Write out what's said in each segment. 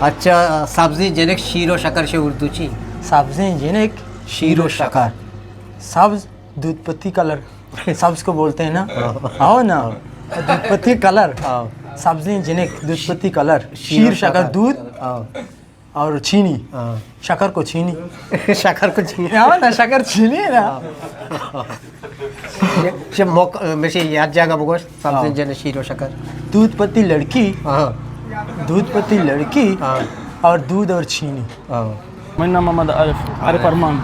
अच्छा सब्जी जनक शीर व शकर से उर्दू ची सब्जी जिनक शीर व शकर सब्ज दूध पत्ती कलर सब्ज को बोलते हैं ना आओ ना दूध पत्ती कलर सब्जी जिनक दूध पत्ती कलर शीर शकर दूध और चीनी शकर को चीनी शकर को चीनी आओ ना शकर चीनी है ना ये मोक में से याद जाएगा बगोश सब्जी जनक शीर व शकर दूध पत्ती लड़की हाँ दूध पत्ती लड़की और दूध और चीनी मेरा नाम मोहम्मद आरिफ अरमान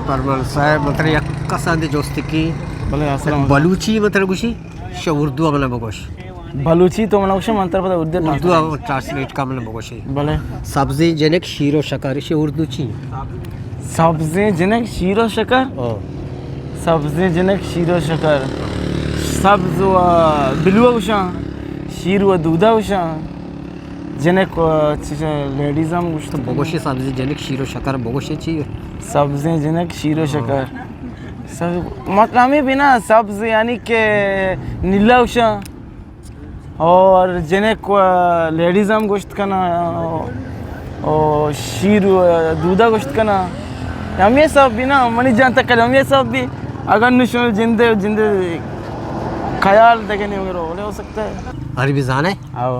परमान साहब मतलब एक कसांदे जोस्ती की भले अस्सलाम बलूची मतलब कुछ शे उर्दू अपना बगोश बलूची तो मैंने कुछ मंत्र पता उर्दू ट्रांसलेट का मतलब बगोश भले सब्जी जनक शीर व शकर से उर्दू ची सब्जी जनक शीर व शकर सब्जी जनक शीर व शकर सब्ज व बिलवा उषा शीर व दूधा उषा जनक लेडीज हम कुछ तो बगोशी सब्जी जनक शीर व शकर बगोशी ची सब्जी जनक शीर व शकर सब मतलब हमें बिना सब्ज यानी के नीला उषा और जनक लेडीज हम गोश्त का ना और शीर व दूधा गोश्त का ना हम ये सब भी ना मनी जानता कल हम ये सब भी अगर निशो जिंदे जिंदे ख्याल देखे नहीं वगैरह हो सकता है अरबी जाने आओ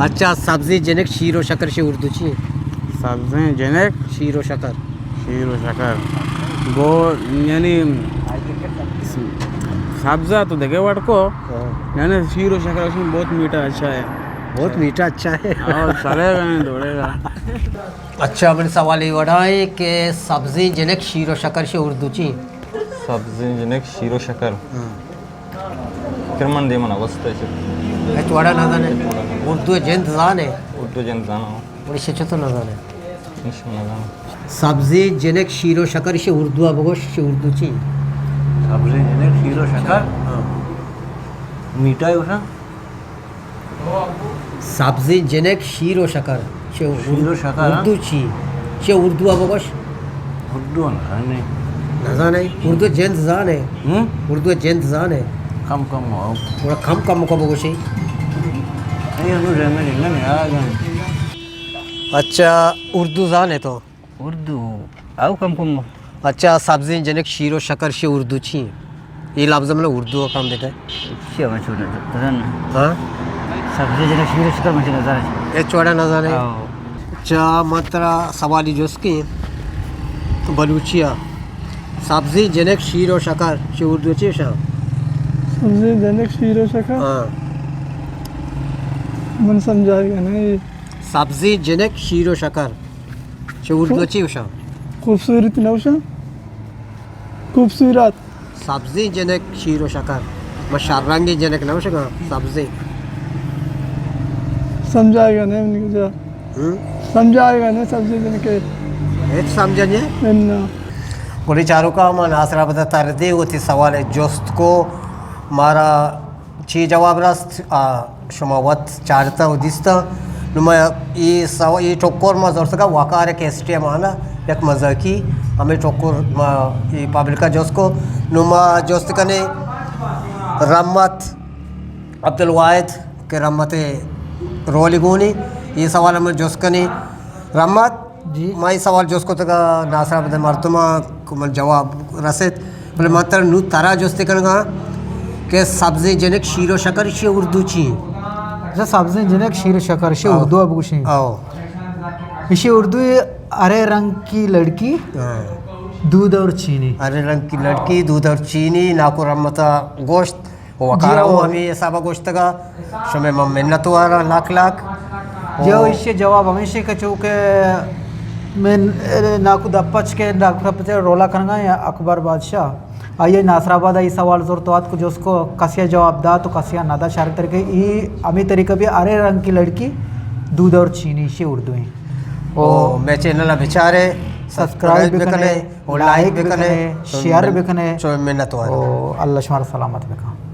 अच्छा सब्जी जनक शीर व शकर से उर्दू ची सब्जी जनक शीर व शकर शीर व शकर वो यानी सब्जा तो देखे वाट को यानी शीर व शकर उसमें बहुत मीठा अच्छा है बहुत मीठा अच्छा है और चलेगा नहीं दौड़ेगा अच्छा मैंने सवाल ये बढ़ाए कि सब्जी जनक शीर व शकर से उर्दू ची सब्जी जनक शीर व शकर किरमन दे मना वस्त है है थोड़ा ना जाने उर्दू जंत जाने उर्दू जन जाना बड़ी शिक्षित तो ना जाने निश्चय ना जाना सब्जी जनक शीर व शकर से उर्दू अबगोश से उर्दू ची सब्जी जनक शीर व शकर मीठा है उसका सब्जी जनक शीर व शकर से शीर व शकर उर्दू ची से उर्दू अबगोश उर्दू नहीं ना जाने उर्दू जंत जाने उर्दू जंत जाने कम कम हो थोड़ा कम को बगोशी नहीं हम रहने नहीं आ गए अच्छा उर्दू जाने तो उर्दू आओ कम कम अच्छा सब्जी जनक शीर व शकर से उर्दू छी ये लफ्ज़ मतलब उर्दू का काम देता है क्या मैं छोड़ रहा हाँ सब्जी जनक शीर व शकर मुझे नजर ये चौड़ा ना जाने आओ अच्छा मात्रा सवाली जो उसकी बलूचिया सब्जी जनक शीर व शकर से उर्दू ची शाह सब्जी जनक शीर व शकर हाँ मन समझाएगा नहीं सब्जी जनक शीर व शकर से उर्दू ची शाह खूबसूरत नौशा खूबसूरत सब्जी जनक शीर व शकर मशारंगी जनक नौशा सब्जी समझाएगा नहीं मुझे समझाएगा नहीं सब्जी जनक ये समझिए ना कुली चारों का हम नासरा बता तरदे होती सवाल है जोस्त को मारा ची जवाब रास्त शुमावत चारता उदिस्ता नुमा ये सवा ये टोकोर मा जोर सका वाकार के एसटी माना एक मज़ा की हमें टोकोर मा ये पब्लिका जोस्त को नुमा जोस्त कने रम्मत अब्दुल वाहिद के रम्मते रोलिगुनी ये सवाल हमें जोस्त कने रम्मत जी माई सवाल जोस्को तक नासरा बता मर्तमा को मन जवाब रसेत बोले मात्र नू तारा जोस्ते करेगा कि सब्जी जनक शीर व शकर से उर्दू ची अच्छा सब्जी जनक शीर व शकर से उर्दू अब कुछ आओ इसे उर्दू हरे रंग की लड़की दूध और चीनी हरे रंग की लड़की दूध और चीनी नाको रमता गोश्त वकारा हूँ हमें ये साबा गोश्त का शमे मिन्नत वाला लाख लाख जो इससे जवाब हमेशा का चूँकि मैं नाकू दप्पच के नाकू रोला करना या अकबर बादशाह आइए नासराबाद आई सवाल जोर तो को जो उसको कसिया जवाब दा तो कसिया नादा शारे तरीके ये अमी तरीके भी अरे रंग की लड़की दूध और चीनी से उर्दू है और मैं चैनल विचारे सब्सक्राइब भी कने और लाइक भी कने शेयर भी कने चो मिन्नत वारी और अल्लाह शुमार सलामत बेका